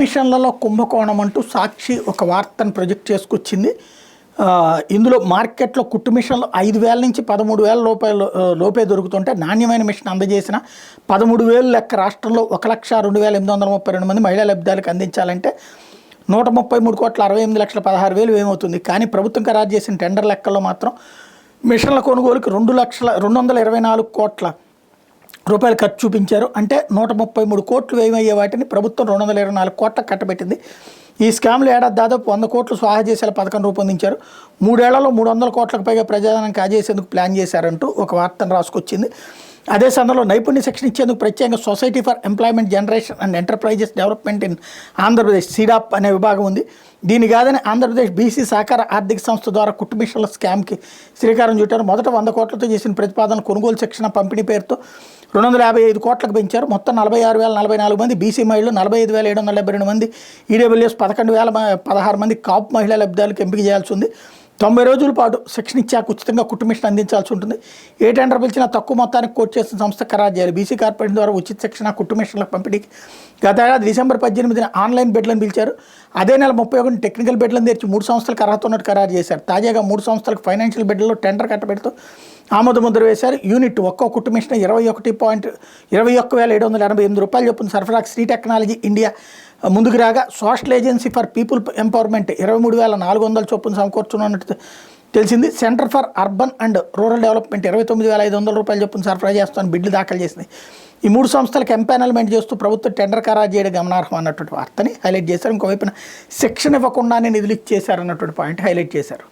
మిషన్లలో కుంభకోణం అంటూ సాక్షి ఒక వార్తను ప్రొజెక్ట్ చేసుకొచ్చింది. ఇందులో మార్కెట్లో కుట్టు మిషన్లు 5,000 నుంచి 13,000 లోపే దొరుకుతుంటే నాణ్యమైన మిషన్ అందజేసిన 13,000 లెక్క రాష్ట్రంలో 1,02,832 మంది మహిళా లబ్ధాలకు అందించాలంటే 133,68,16,000 ఏమవుతుంది. కానీ ప్రభుత్వం ఖరారు చేసిన టెండర్ లెక్కల్లో మాత్రం మిషన్ల కొనుగోలుకి 2,224 కోట్ల రూపాయలు ఖర్చు చూపించారు. అంటే 133 కోట్లు వ్యయమయ్యే వాటిని ప్రభుత్వం 224 కోట్లకు కట్టబెట్టింది. ఈ స్కామ్లు ఏడాది దాదాపు 100 కోట్లు స్వాహా చేసేలా పథకం రూపొందించారు. 3 ఏళ్లలో 300 కోట్లకు పైగా ప్రజాధనం కాజేసేందుకు ప్లాన్ చేశారంటూ ఒక వార్తను రాసుకొచ్చింది. అదే సమయంలో నైపుణ్య శిక్షణ ఇచ్చేందుకు ప్రత్యేకంగా society for employment generation and enterprises development in Andhra Pradesh SEEDAP అనే విభాగం ఉంది. దీని కాదని ఆంధ్రప్రదేశ్ బీసీ సహకార ఆర్థిక సంస్థ ద్వారా కుట్టు మిషన్ల స్కామ్కి శ్రీకారం చుట్టారు. మొదట 100 కోట్లతో చేసిన ప్రతిపాదన కొనుగోలు శిక్షణ పంపిణీ పేరుతో 255 కోట్లకు పెంచారు. మొత్తం 46,044 మంది బీసీ మహిళలు, 45,772 మంది ఈడబ్ల్యూఎస్, 11,016 మంది కాపు మహిళా లబ్ధాలకు ఎంపిక చేయాల్సి ఉంది. 90 రోజుల పాటు శిక్షణ ఇచ్చాక ఉచితంగా కుట్టు మిషన్ అందించాల్సి ఉంటుంది. ఏ టెండర్ పిలిచినా తక్కువ మొత్తానికి కోట్ చేసిన సంస్థ ఖరారు చేయాలి. బీసీ కార్పొరేషన్ ద్వారా ఉచిత శిక్షణ కుట్టు మిషన్లకు పంపిణీకి గత ఏడాది డిసెంబర్ 18న ఆన్లైన్ బెడ్లను పిలిచారు. అదే నెల 31 టెక్నికల్ బెడ్లను తెరిచి 3 సంస్థలకు అర్హత ఉన్నట్టు ఖరారు చేశారు. తాజాగా 3 సంస్థలకు ఫైనాన్షియల్ బెడ్లలో టెండర్ కట్టబెడుతూ ఆమోద ముద్ర వేశారు. యూనిట్ ఒక్కో కుట్టు మిషన్ 21,788 రూపాయలు చొప్పున సరఫరాకు శ్రీ టెక్నాలజీ ఇండియా ముందుకు రాగా, social agency for people empowerment 23,400 చొప్పున సమకూర్చున్నట్టు తెలిసింది. Centre for urban and rural development 29,500 రూపాయలు చొప్పున సరఫరా చేస్తామని బిడ్లు దాఖలు చేసింది. ఈ 3 సంస్థలకు ఎంపానల్మెంట్ చేస్తూ ప్రభుత్వం టెండర్ ఖరారు చేయడం గమనార్హం అన్నటువంటి వార్తని హైలైట్ చేశారు. ఇంకోవైపున శిక్షణ ఇవ్వకుండానే నిధులు ఇచ్చేశారన్నటువంటి పాయింట్ హైలైట్ చేశారు.